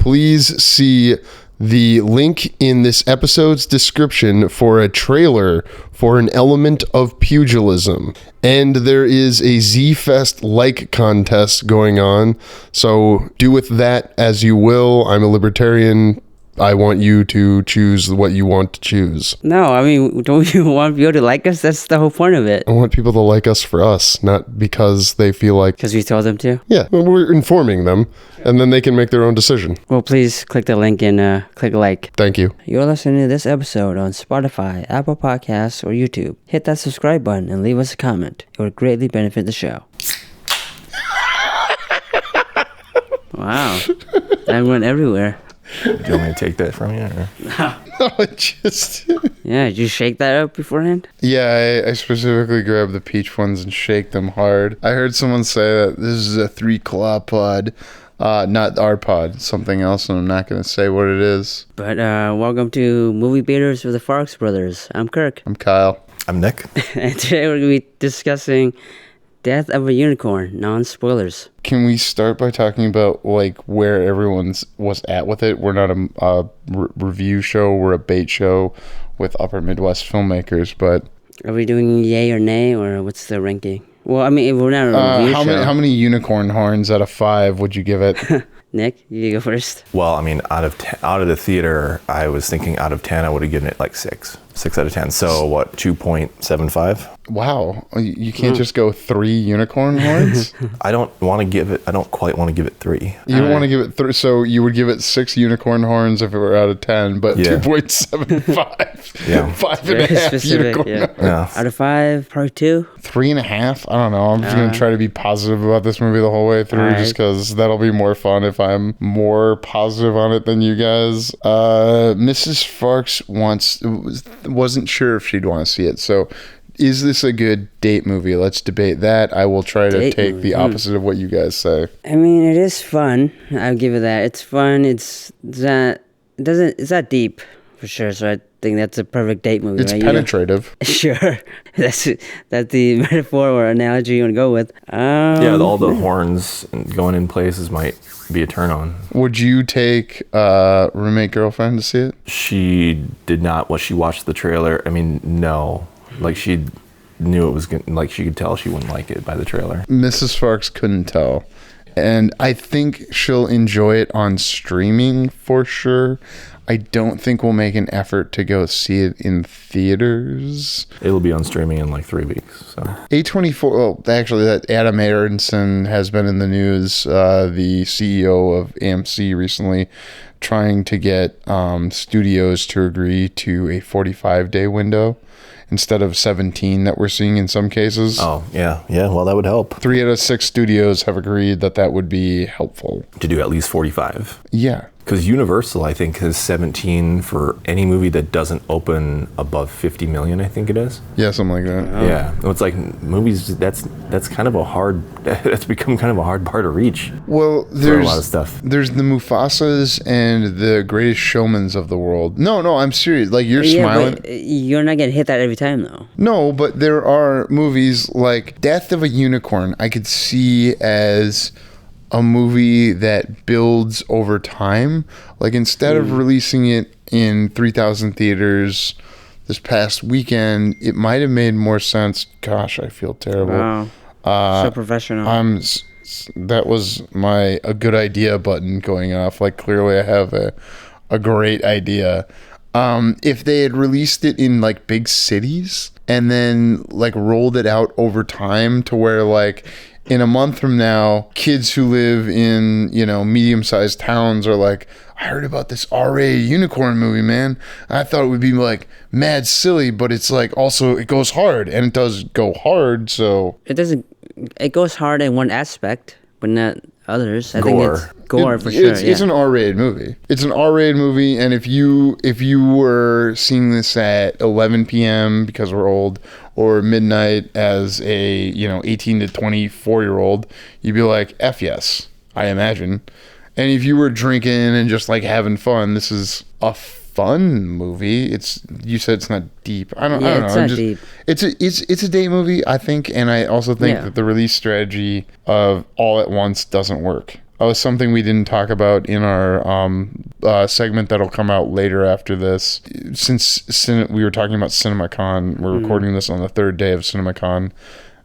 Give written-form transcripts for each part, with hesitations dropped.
please see the link in this episode's description for a trailer for an element of pugilism. And there is a Z-Fest like contest going on, so do with that as you will. I'm a libertarian. I want you to choose what you want to choose. No, I mean, don't you want people to like us? That's the whole point of it. I want people to like us for us, not because they feel like... Because we told them to? Yeah, we're informing them, and then they can make their own decision. Well, please click the link and click like. Thank you. You're listening to this episode on Spotify, Apple Podcasts, or YouTube. Hit that subscribe button and leave us a comment. It would greatly benefit the show. Wow. That went everywhere. Do you want me to take that from you? Or? No, just... Yeah, did you shake that up beforehand? Yeah, I specifically grabbed the peach ones and shake them hard. I heard someone say that this is a 3-claw pod. Not our pod, something else, and I'm not going to say what it is. But welcome to Movie Beaters with the Farx brothers. I'm Kirk. I'm Kyle. I'm Nick. And today we're going to be discussing Death of a Unicorn, non-spoilers. Can we start by talking about like where everyone's was at with it? We're not a review show. We're a bait show with Upper Midwest filmmakers. But are we doing yay or nay, or what's the ranking? Well, I mean, if we're not a review show. How many unicorn horns out of 5 would you give it? Nick, you go first. Well, I mean, out of the theater, I was thinking out of 10, I would have given it like 6 out of 10. So what, 2.75? Wow, you can't just go 3 unicorn horns? I don't quite want to give it 3. You don't want to give it 3, so you would give it 6 unicorn horns if it were out of 10, but 2.75. Yeah. 5.5 unicorn horns. Yeah. Out of 5, probably 2. 3.5? I don't know. I'm just going to try to be positive about this movie the whole way through, just because that'll be more fun if I'm more positive on it than you guys. Mrs. Farx wasn't sure if she'd want to see it, so is this a good date movie? Let's debate that. I will try to take the opposite of what you guys say. I mean, it is fun. I'll give it that. It's fun. It's not deep for sure. So I think that's a perfect date movie. It's right? penetrative. Sure, that's the metaphor or analogy you want to go with. All the horns going in places might be a turn on. Would you take roommate girlfriend to see it? She did not. She watched the trailer. I mean, no. Like, she knew it was good. Like, she could tell she wouldn't like it by the trailer. Mrs. Farx couldn't tell. And I think she'll enjoy it on streaming for sure. I don't think we'll make an effort to go see it in theaters. It'll be on streaming in like 3 weeks. So A24, well, actually, that Adam Aronson has been in the news, the CEO of AMC recently, trying to get studios to agree to a 45-day window instead of 17 that we're seeing in some cases. Oh, yeah. Yeah, well, that would help. 3 out of 6 studios have agreed that would be helpful. To do at least 45. Yeah. Because Universal, I think, has 17 for any movie that doesn't open above 50 million, I think it is. Yeah, something like that. Oh. Yeah. It's like movies, that's kind of that's become kind of a hard bar to reach. Well, there's a lot of stuff. There's the Mufasas and the Greatest Showmans of the world. No, I'm serious. Like, you're smiling. But you're not going to hit that every time, though. No, but there are movies like Death of a Unicorn I could see as a movie that builds over time. Like, instead of releasing it in 3,000 theaters this past weekend, it might have made more sense. Gosh, I feel terrible. Wow. So professional. That was a good idea button going off. Like, clearly I have a great idea. If they had released it in like big cities and then like rolled it out over time to where like in a month from now, kids who live in, medium-sized towns are like, I heard about this R-rated unicorn movie, man. I thought it would be like mad silly, but it's like also it goes hard, and it does go hard. So it goes hard in one aspect, but not others. I think it's gore for sure. It's an R-rated movie. It's an R-rated movie, and if you were seeing this at 11 p.m. because we're old, or midnight as a 18 to 24-year-old, you'd be like, F yes, I imagine. And if you were drinking and just like having fun, this is a fun movie. You said it's not deep. I don't know. It's not deep. It's a date movie, I think, and I also think that the release strategy of all at once doesn't work. was something we didn't talk about in our segment that'll come out later after this. Since we were talking about CinemaCon, we're recording this on the third day of CinemaCon.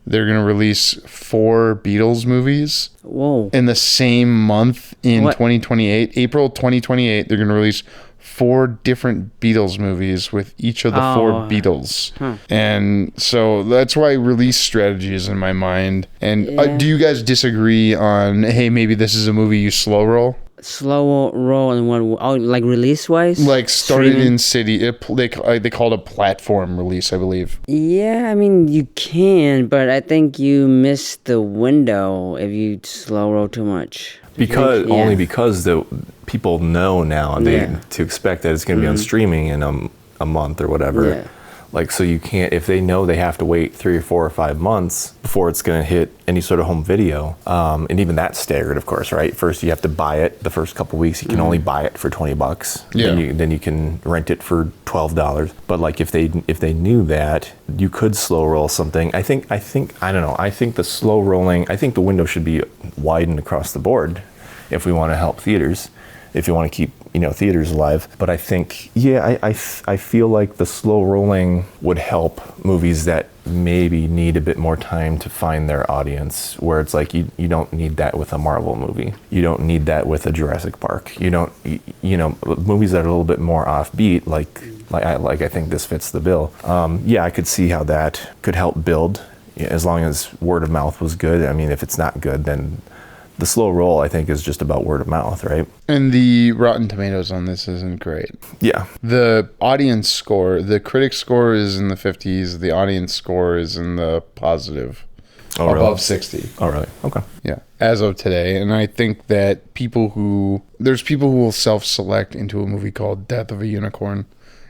They're going to release 4 Beatles movies in the same month in 2028. April 2028, they're going to release 4 different Beatles movies with each of the 4 Beatles. And so that's why release strategy is in my mind. And do you guys disagree on, hey, maybe this is a movie you slow roll? Slow roll and what? Oh, like release wise? Like started in city. They call it a platform release, I believe. Yeah, I mean you can, but I think you miss the window if you slow roll too much. Only because the people know now to expect that it's going to be on streaming in a month or whatever. Yeah. Like, so you can't, if they know they have to wait 3 or 4 or 5 months before it's going to hit any sort of home video, and even that's staggered, of course, right? First, you have to buy it the first couple weeks. You can only buy it for $20. Yeah. Then you can rent it for $12. But like, if they knew that, you could slow roll something. I think I don't know. I think the slow rolling, I think the window should be widened across the board if we want to help theaters, if you want to keep theaters alive. But I think, I feel like the slow rolling would help movies that maybe need a bit more time to find their audience, where it's like you don't need that with a Marvel movie. You don't need that with a Jurassic Park. You don't, movies that are a little bit more offbeat, like I think this fits the bill. I could see how that could help build, as long as word of mouth was good. I mean, if it's not good, then the slow roll, I think, is just about word of mouth, right? And the Rotten Tomatoes on this isn't great. Yeah. The audience score, the critic score is in the 50s. The audience score is in the positive, above 60. Oh, really? Okay. Yeah, as of today. And I think that there's people who will self-select into a movie called Death of a Unicorn.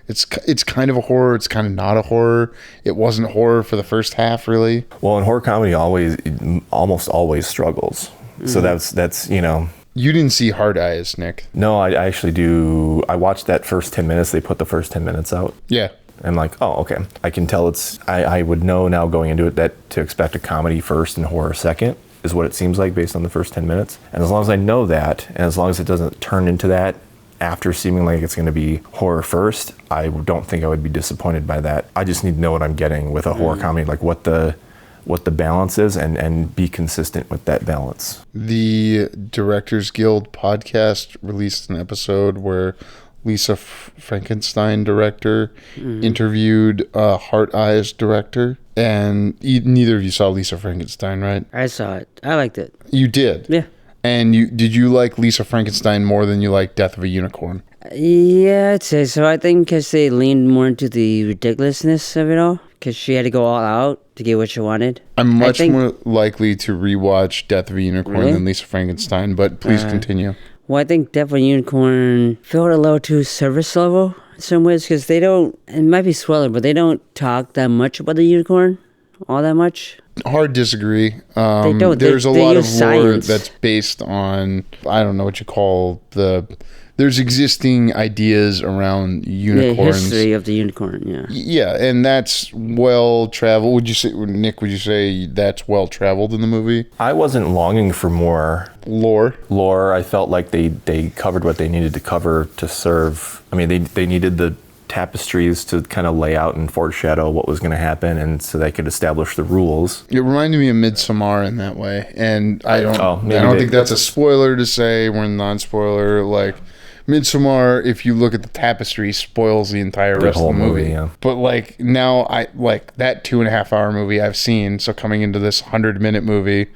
It's kind of a horror. It's kind of not a horror. It wasn't horror for the first half, really. Well, and horror comedy almost always struggles. So that's You didn't see Hard Eyes, Nick. No, I actually do. I watched that first 10 minutes. They put the first 10 minutes out. Yeah. And like, oh, okay. I can tell I would know now going into it that to expect a comedy first and horror second is what it seems like based on the first 10 minutes. And as long as I know that, and as long as it doesn't turn into that after seeming like it's going to be horror first, I don't think I would be disappointed by that. I just need to know what I'm getting with a horror comedy, like what the balance is, and be consistent with that balance. The Directors Guild podcast released an episode where Lisa Frankenstein director interviewed Heart Eyes director, and neither of you saw Lisa Frankenstein, right? I saw it. I liked it. You did? Yeah. And did you like Lisa Frankenstein more than you like Death of a Unicorn? Yeah, I'd say so. I think because they leaned more into the ridiculousness of it all, because she had to go all out to get what she wanted. I'm much more likely to rewatch Death of a Unicorn than Lisa Frankenstein, but please continue. Well, I think Death of a Unicorn felt a little too surface level in some ways, because they don't, it might be spoiler, but they don't talk that much about the unicorn, all that much. Hard disagree. They don't. There's a lot of lore science that's based on, I don't know what you call there's existing ideas around unicorns. The history of the unicorn, yeah. Yeah, and that's well traveled. Would you say, Nick, that's well traveled in the movie? I wasn't longing for more lore. I felt like they covered what they needed to cover to serve. I mean, they needed the tapestries to kind of lay out and foreshadow what was going to happen, and so they could establish the rules. It reminded me of Midsommar in that way, and I don't think that's a spoiler to say. We're non-spoiler. Like Midsommar, if you look at the tapestry, spoils the entire rest of the movie. Yeah. But like now, I like that 2.5 hour movie I've seen. So coming into this 100-minute movie,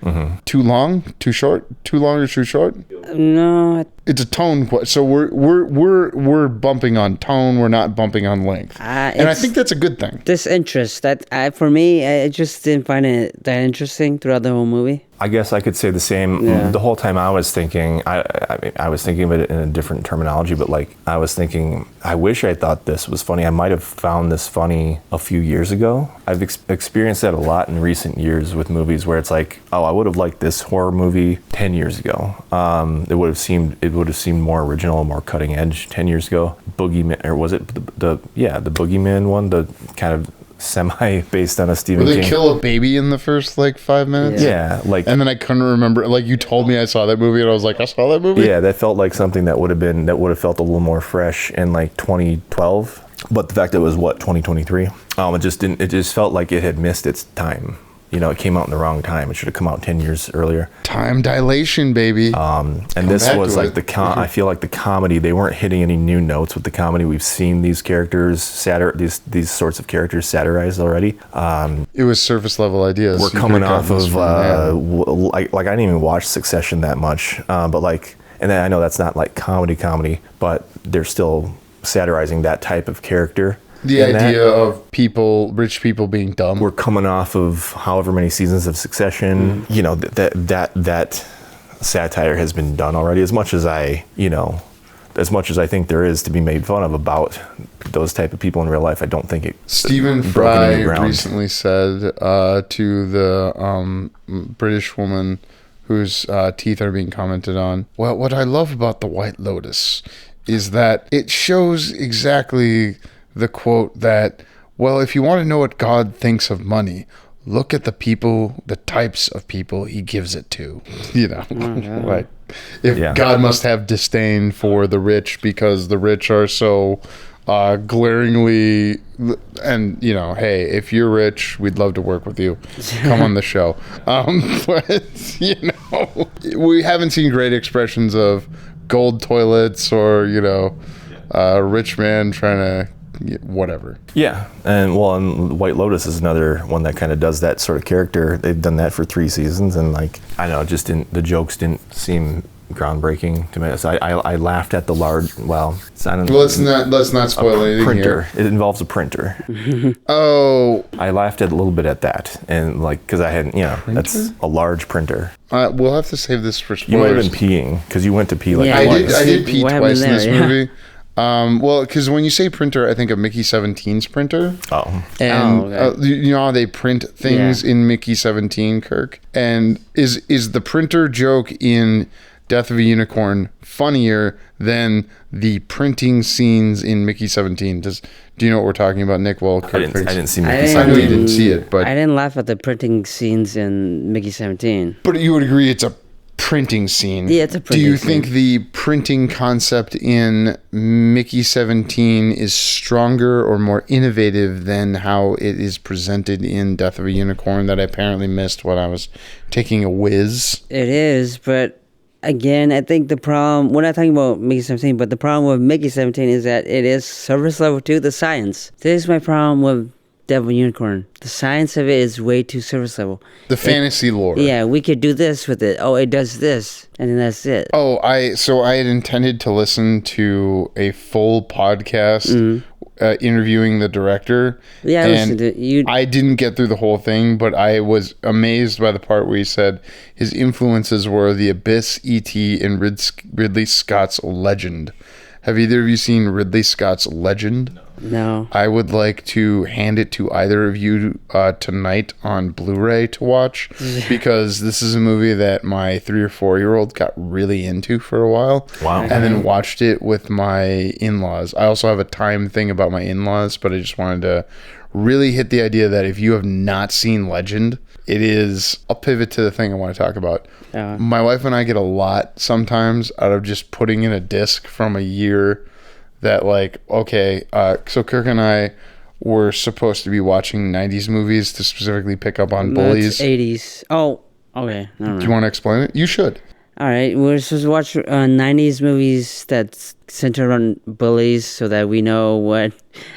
too long, too short, too long or too short? No, it's a tone. So we're bumping on tone. We're not bumping on length, and I think that's a good thing. Disinterest. For me, I just didn't find it that interesting throughout the whole movie. I guess I could say the same. Yeah. The whole time I was thinking, I was thinking of it in a different terminology, but like I was thinking, I wish I thought this was funny. I might have found this funny a few years ago. I've experienced that a lot in recent years with movies where it's like, oh, I would have liked this horror movie 10 years ago. It would have seemed more original, more cutting edge 10 years ago. Boogeyman, or was it the Boogeyman one? The kind of semi based on a Stephen Where they King. kill a baby in the first like 5 minutes. Yeah, like, And then I couldn't remember. Like you told me I saw that movie, and I was like, I saw that movie. yeah, that felt like something that would have felt a little more fresh in like 2012. But the fact that it was 2023, it just felt like it had missed its time. You know, it came out in the wrong time. It should have come out 10 years earlier. Time dilation, baby. And this was like I feel like the comedy, they weren't hitting any new notes with the comedy. We've seen these characters, these sorts of characters satirized already. It was surface level ideas. We're coming off of, like I didn't even watch Succession that much, but like, and then I know that's not like comedy, but they're still satirizing that type of character. The idea of rich people being dumb. We're coming off of however many seasons of Succession. You know, that satire has been done already. As much as I think there is to be made fun of about those type of people in real life, I don't think it. Stephen Fry recently said to the British woman whose teeth are being commented on, well, what I love about The White Lotus is that it shows exactly the quote that, well, if you want to know what God thinks of money, look at the types of people he gives it to. You know, like if God must have disdain for the rich because the rich are so glaringly, and you know, hey, if you're rich, we'd love to work with you. Come on the show. But you know, we haven't seen great expressions of gold toilets or, you know, a rich man trying to whatever. Yeah, and White Lotus is another one that kind of does that sort of character. They've done that for 3 seasons, and like, I don't know, the jokes didn't seem groundbreaking to me. So I laughed at the large. Well, let's not spoil anything printer. here. It involves a printer. Oh, I laughed at a little bit at that, and like, because I hadn't, you know, that's a large printer. We'll have to save this for spoilers. You might have been peeing because you went to pee like twice. I did pee twice in this movie. Well, because when you say printer, I think of Mickey 17's printer. Oh. And okay. You know how they print things in Mickey 17, Kirk? And is the printer joke in Death of a Unicorn funnier than the printing scenes in Mickey 17? Do you know what we're talking about, Nick? Well, Kirk I didn't see Mickey I 17. know you didn't see it, but I didn't laugh at the printing scenes in Mickey 17. But you would agree it's a printing scene. Yeah, it's a printing Do you scene. think the printing concept in Mickey 17 is stronger or more innovative than how it is presented in Death of a Unicorn that I apparently missed when I was taking a whiz? It is, but again, I think the problem, we're not talking about Mickey 17, but the problem with Mickey 17 is that it is service level to the science. This is my problem with Devil Unicorn. The science of it is way too surface level. The fantasy lore. Yeah, we could do this with it. Oh, it does this, and then that's it. Oh, I had intended to listen to a full podcast interviewing the director. Yeah, I listened to it. I didn't get through the whole thing, but I was amazed by the part where he said his influences were The Abyss, E.T., and Ridley Scott's Legend. Have either of you seen Ridley Scott's Legend? No. I would like to hand it to either of you tonight on Blu-ray to watch, because this is a movie that my 3 or 4-year-old got really into for a while. Wow. And then watched it with my in-laws. I also have a time thing about my in-laws, but I just wanted to really hit the idea that if you have not seen Legend, it is... I'll pivot to the thing I want to talk about. My wife and I get a lot sometimes out of just putting in a disc from a year that, like, okay, so Kirk and I were supposed to be watching 90s movies to specifically pick up on bullies. That's 80s. Oh, okay. Do you want to explain it? You should. All right, we're supposed to watch 90s movies that center around bullies so that we know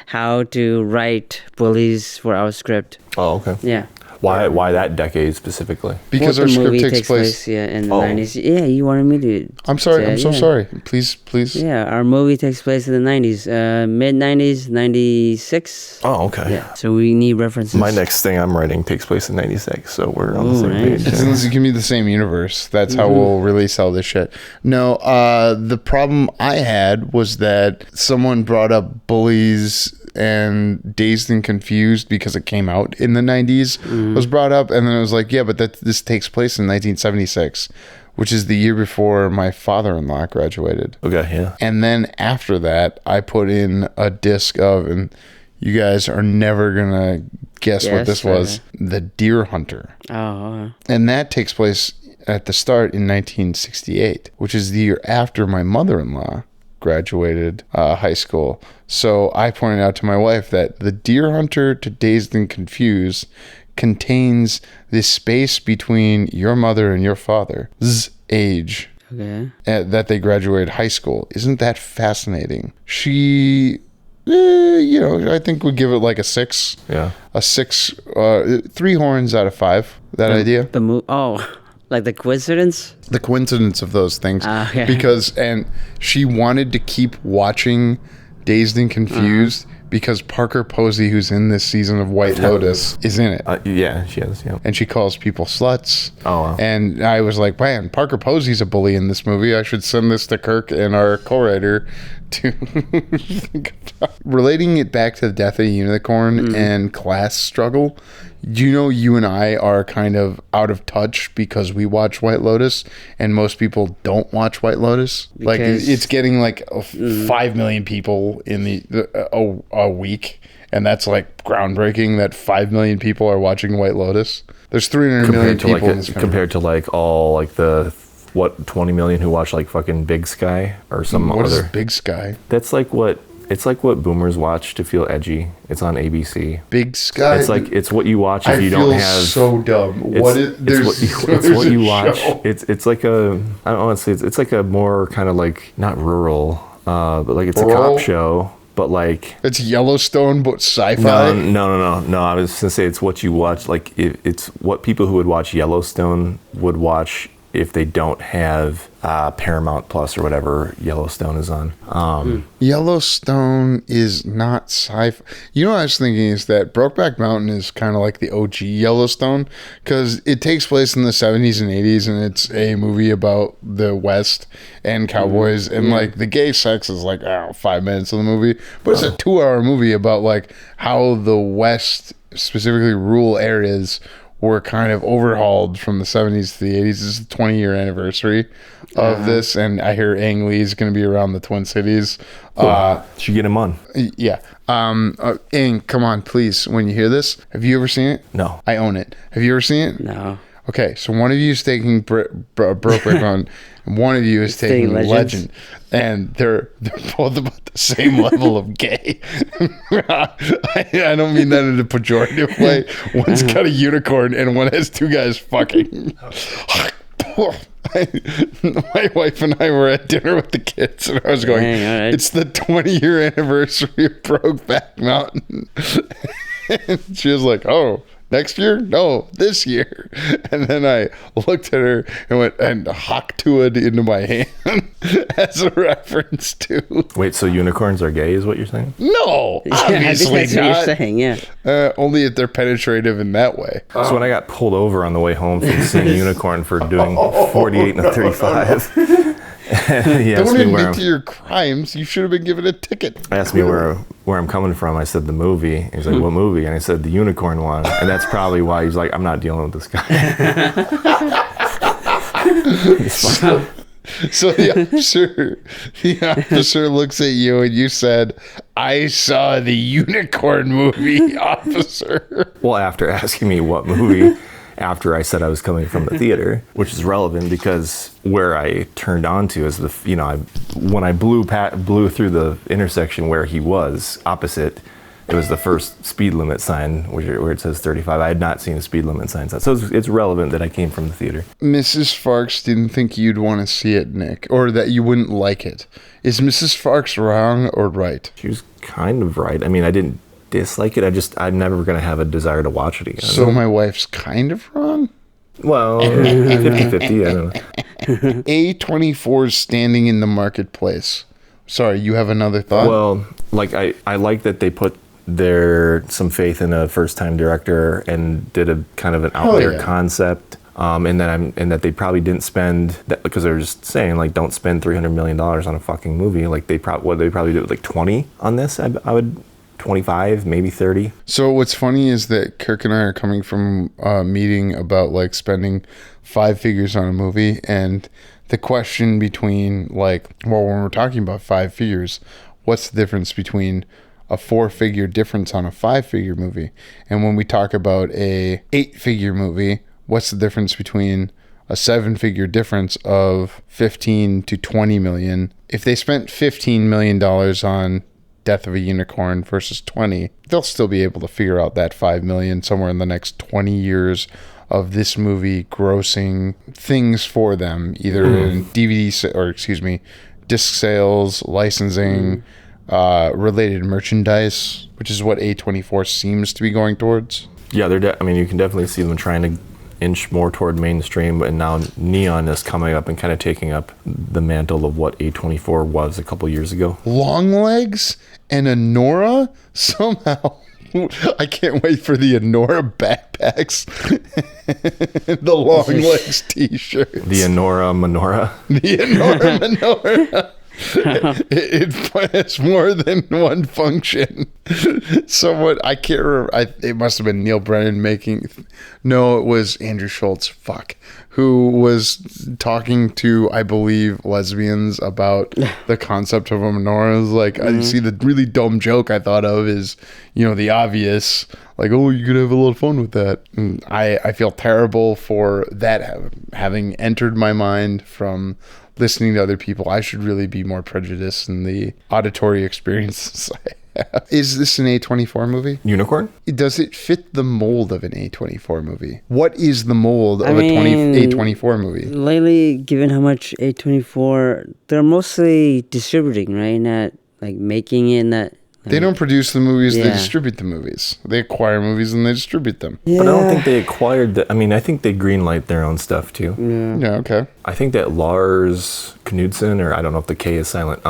how to write bullies for our script. Oh, okay. Yeah. Why that decade specifically? Because our script takes place... in the 90s. Yeah, you wanted me to... I'm sorry. I'm so sorry. Please. Yeah, our movie takes place in the 90s. Mid-90s, 96. Oh, okay. Yeah, so we need references. My next thing I'm writing takes place in 96, so we're on the same page. As long as it can be the same universe, that's how we'll really sell this shit. No, the problem I had was that someone brought up bullies and Dazed and Confused because it came out in the 90s was brought up, and then it was like, yeah, but this takes place in 1976, which is the year before my father-in-law graduated. Okay, yeah. And then after that, I put in a disc of, and You guys are never gonna guess what this was. The Deer Hunter. Oh. And that takes place at the start in 1968, which is the year after my mother-in-law graduated high school. So I pointed out to my wife that The Deer Hunter to Dazed and Confused contains this space between your mother and your father's age. Okay. That they graduated high school. Isn't that fascinating? She, I think we'd give it like a 6. Yeah. A 6, 3 horns out of 5. That idea? Like the coincidence? The coincidence of those things. Okay. And she wanted to keep watching Dazed and Confused because Parker Posey, who's in this season of White Lotus, is in it. Yeah, she is. Yeah. And she calls people sluts. Oh, wow. And I was like, man, Parker Posey's a bully in this movie. I should send this to Kirk and our co-writer to relating it back to the death of a unicorn and class struggle. Do you know you and I are kind of out of touch because we watch White Lotus and most people don't watch White Lotus? Like it's getting like 5 million people in a week, and that's like groundbreaking that 5 million people are watching White Lotus. There's 300 million people in this country. Compared to like all like the 20 million who watch like fucking Big Sky or some What other. is Big Sky? That's like what. It's like what boomers watch to feel edgy. It's on ABC. Big Sky. It's what you watch if you don't have. I feel so dumb. It's what you watch. It's like a. I don't want to say it's like a more kind of like not rural, but like it's Rural? a cop show. But like It's Yellowstone, but sci-fi. no. I was gonna say it's what you watch. Like it's what people who would watch Yellowstone would watch if they don't have Paramount Plus or whatever Yellowstone is on. Yellowstone is not sci-fi. You know what I was thinking is that Brokeback Mountain is kind of like the OG Yellowstone because it takes place in the 70s and 80s and it's a movie about the West and cowboys and like the gay sex is like, I don't know, 5 minutes of the movie. But it's a 2-hour movie about like how the West, specifically rural areas, were kind of overhauled from the 70s to the 80s. This is the 20-year anniversary of this, and I hear Ang Lee is going to be around the Twin Cities. Cool. Should get him on. Yeah. Ang, come on, please. When you hear this, have you ever seen it? No. I own it. Have you ever seen it? No. Okay, so one of you is taking Brokeback on, and one of you is taking Legend, and they're both about the same level of gay. I don't mean that in a pejorative way. One's got a unicorn, and one has 2 guys fucking. My wife and I were at dinner with the kids, and I was going, it's the 20-year anniversary of Brokeback Mountain. And she was like, oh, next year? No, this year. And then I looked at her and went and Haktua'd into my hand as a reference to. Wait, so unicorns are gay is what you're saying? No, obviously I think that's not. what you're saying, yeah. Only if they're penetrative in that way. So when I got pulled over on the way home from seeing Unicorn for doing 48 and a 35, he asked Don't me where admit to your crimes. You should have been given a ticket. asked me where I'm coming from. I said the movie. He's like, what movie? And I said the unicorn one. And that's probably why he's like, I'm not dealing with this guy. So the officer looks at you and you said, I saw the unicorn movie, officer. Well, after asking me what movie, after I said I was coming from the theater, which is relevant because where I turned onto is when I blew through the intersection where he was opposite, it was the first speed limit sign where it says 35. I had not seen a speed limit sign. So it's relevant that I came from the theater. Mrs. Farx didn't think you'd want to see it, Nick, or that you wouldn't like it. Is Mrs. Farx wrong or right? She was kind of right. I mean, I didn't dislike it. I'm never going to have a desire to watch it again. So my wife's kind of wrong? Well, 50-50, I don't know. A24 is standing in the marketplace. Sorry, you have another thought? Well, like I like that they put some faith in a first-time director and did a kind of an out there concept, and that they probably didn't spend that because they were just saying like don't spend $300 million on a fucking movie. Like they probably did like 20 on this. I would 25, maybe 30. So what's funny is that Kirk and I are coming from a meeting about like spending 5 figures on a movie, and the question between like, well, when we're talking about 5 figures, what's the difference between a 4-figure difference on a 5-figure movie. And when we talk about a 8-figure movie, what's the difference between a 7-figure difference of 15 to 20 million? If they spent $15 million on Death of a Unicorn versus 20, they'll still be able to figure out that 5 million somewhere in the next 20 years of this movie grossing things for them, either in disc sales, licensing, related merchandise, which is what A24 seems to be going towards. Yeah, you can definitely see them trying to inch more toward mainstream, and now Neon is coming up and kind of taking up the mantle of what A24 was a couple years ago. Longlegs and Anora somehow. I can't wait for the Anora backpacks, the Longlegs t-shirts, the Anora Menorah. The Anora Menorah. It has more than one function. Someone, I can't remember, it must have been Neil Brennan no, it was Andrew Schultz, who was talking to, I believe, lesbians about the concept of a menorah. Like, I see the really dumb joke I thought of is, the obvious, like, oh, you could have a little fun with that. And I feel terrible for that having entered my mind from listening to other people. I should really be more prejudiced in the auditory experiences I have. Is this an A24 movie? Unicorn? Does it fit the mold of an A24 movie? What is the mold of a A24 movie? Lately, given how much A24, they're mostly distributing, right? Not like making it, not... They don't produce the movies, they distribute the movies. They acquire movies and they distribute them. Yeah. But I don't think they acquired I think they greenlight their own stuff too. Yeah, okay. I think that Lars Knudsen, or I don't know if the K is silent,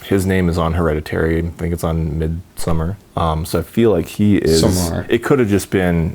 his name is on Hereditary. I think it's on Midsummer. So I feel like he is... Somewhere. It could have just been,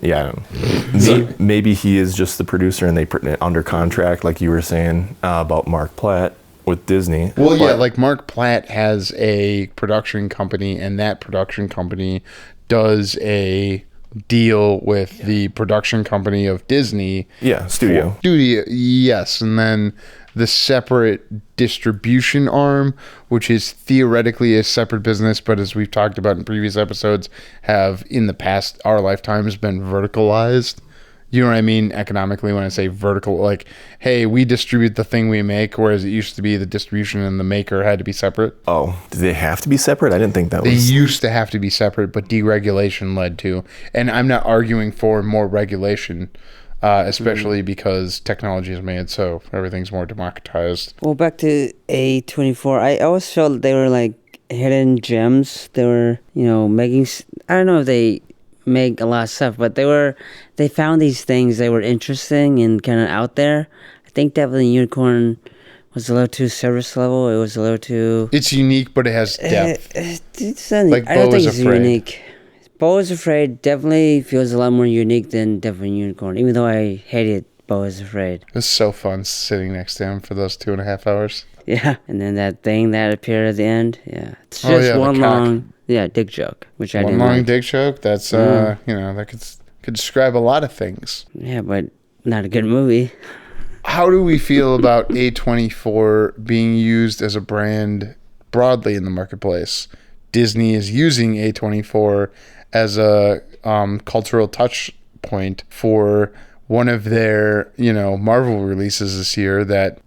maybe he is just the producer and they put it under contract, like you were saying about Mark Platt with Disney. Well, yeah, like Mark Platt has a production company, and that production company does a deal with the production company of Disney. Yeah, studio, yes. And then the separate distribution arm, which is theoretically a separate business, but as we've talked about in previous episodes, have in the past, our lifetimes, been verticalized. You know what I mean? Economically, when I say vertical, like, hey, we distribute the thing we make, whereas it used to be the distribution and the maker had to be separate. Oh, do they have to be separate? I didn't think that was... They used to have to be separate, but deregulation led to. And I'm not arguing for more regulation, especially because technology is made so everything's more democratized. Well, back to A24, I always felt they were like hidden gems. They were, making... I don't know if they make a lot of stuff, but they found these things that were interesting and kind of out there. I think definitely Unicorn was a little too service level. It was a little too... It's unique, but it has depth. I don't think it's unique. Beau is Afraid definitely feels a lot more unique than Definitely Unicorn, even though I hated Beau is Afraid. It was so fun sitting next to him for those 2.5 hours. Yeah, and then that thing that appeared at the end. Yeah, it's just one long... Yeah, dick joke, which I didn't like. One long dick joke? That's, that could describe a lot of things. Yeah, but not a good movie. How do we feel about A24 being used as a brand broadly in the marketplace? Disney is using A24 as a cultural touch point for one of their, Marvel releases this year that,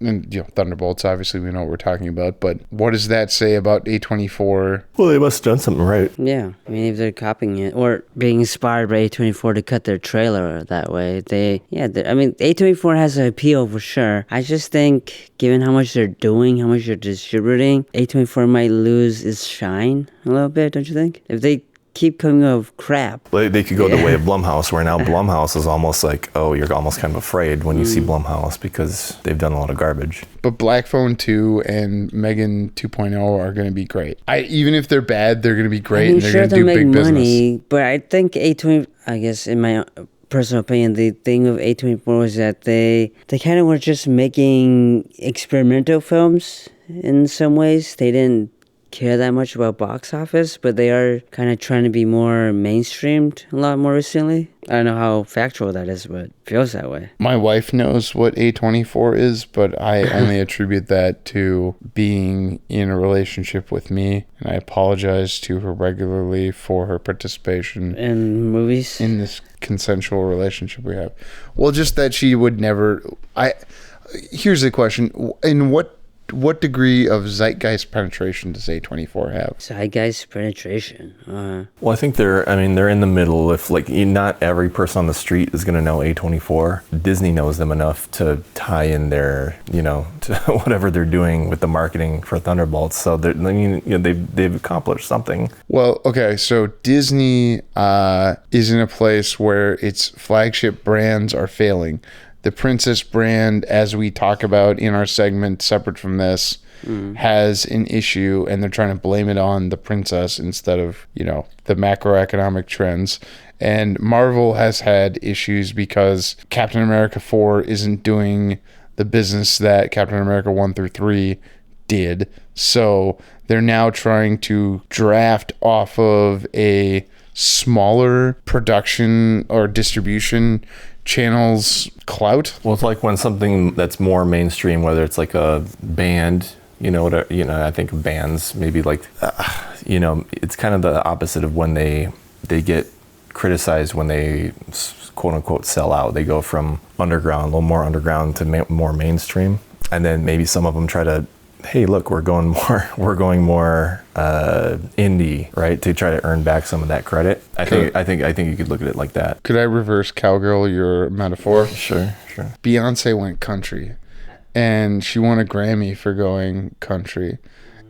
Thunderbolts, obviously we know what we're talking about, but what does that say about A24? Well, they must have done something right. Yeah, if they're copying it or being inspired by A24 to cut their trailer that way, A24 has an appeal for sure. I just think, given how much they're doing, how much they're distributing, A24 might lose its shine a little bit, don't you think? If they keep coming up with crap. They could go the way of Blumhouse, where now Blumhouse is almost like, you're almost kind of afraid when you see Blumhouse because they've done a lot of garbage. But Black Phone 2 and Megan 2.0 are going to be great. Even if they're bad, they're going to be great and they're going to do big money, business. But I think A24, I guess in my personal opinion, the thing with A24 was that they kind of were just making experimental films in some ways. They didn't care that much about box office, but they are kind of trying to be more mainstreamed a lot more recently. I don't know how factual that is, but it feels that way. My wife knows what A24 is, but I only attribute that to being in a relationship with me, and I apologize to her regularly for her participation In movies? in this consensual relationship we have. Well, just that she would never. Here's the question: in what degree of zeitgeist penetration does A24 have? Zeitgeist penetration. Well, I think they're in the middle. If like not every person on the street is going to know A24, Disney knows them enough to tie in their, to whatever they're doing with the marketing for Thunderbolts. So they've accomplished something. Well, okay, so Disney is in a place where its flagship brands are failing. The Princess brand, as we talk about in our segment separate from this, has an issue, and they're trying to blame it on the princess instead of, the macroeconomic trends. And Marvel has had issues because Captain America 4 isn't doing the business that Captain America 1 through 3 did. So they're now trying to draft off of a smaller production or distribution channels clout. Well, it's like when something that's more mainstream, whether it's like a band, I think of bands maybe like, it's kind of the opposite of when they get criticized when they quote unquote sell out. They go from underground, a little more underground to more mainstream, and then maybe some of them try to, hey, look, we're going more indie, right, to try to earn back some of that credit. I think you could look at it like that. Could I reverse cowgirl your metaphor? Sure. Beyonce went country, and she won a Grammy for going country,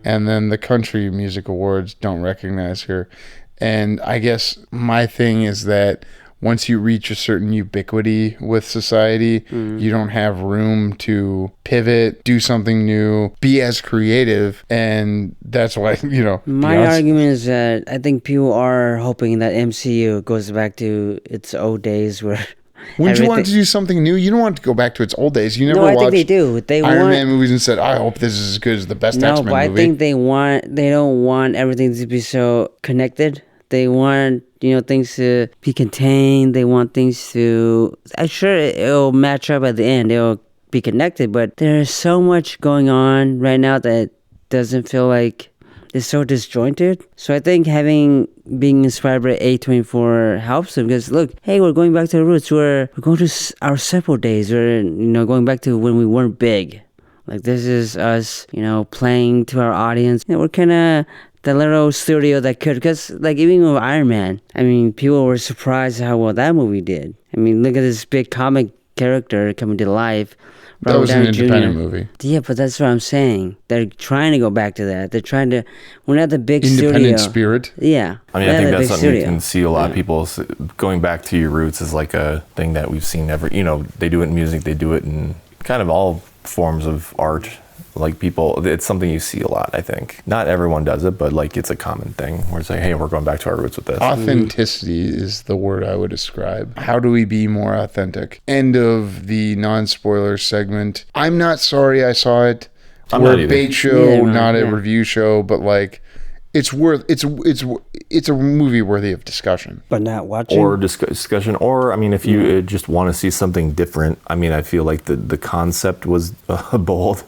and then the Country Music Awards don't recognize her. And I guess my thing is that once you reach a certain ubiquity with society, you don't have room to pivot, do something new, be as creative. And that's why, My argument is that I think people are hoping that MCU goes back to its old days where... Wouldn't you want to do something new? You don't want to go back to its old days. You never watched think they do. Iron Man movies and said, I hope this is as good as the best X-Men movie. No, but I think they don't want everything to be so connected. They want, things to be contained. They want things to... I'm sure it'll match up at the end. It'll be connected, but there's so much going on right now that doesn't feel like it's so disjointed. So I think being inspired by A24 helps them because, look, hey, we're going back to the roots. We're going to our simple days. We're, going back to when we weren't big. Like, this is us, playing to our audience. We're kind of... the little studio that could, because like even with Iron Man, people were surprised how well that movie did. Look at this big comic character coming to life. That was an independent movie. Yeah, but that's what I'm saying. They're trying to go back to that. They're trying to, we're not the big independent studio. Spirit. Yeah. I think that's something you can see a lot of people going back to your roots is like a thing that we've seen they do it in music, they do it in kind of all forms of art. Like people, it's something you see a lot, I think. Not everyone does it, but like it's a common thing where it's like, hey, we're going back to our roots with this. Authenticity is the word I would describe. How do we be more authentic? End of the non-spoiler segment. I'm not sorry I saw it. We're a bait show, not a review show, but like it's a movie worthy of discussion. But not watching? Or discussion. Or, if you just want to see something different, I feel like the concept was bold.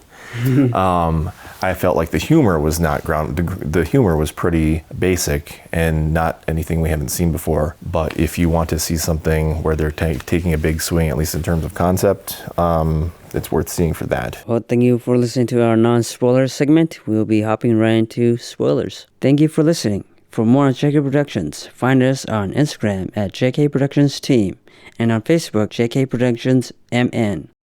I felt like the humor was not the humor was pretty basic and not anything we haven't seen before. But if you want to see something where they're taking a big swing, at least in terms of concept, it's worth seeing for that. Well, thank you for listening to our non-spoiler segment. We'll be hopping right into spoilers. Thank you for listening. For more on JK Productions, find us on Instagram at JK Productions Team and on Facebook, JK Productions MN.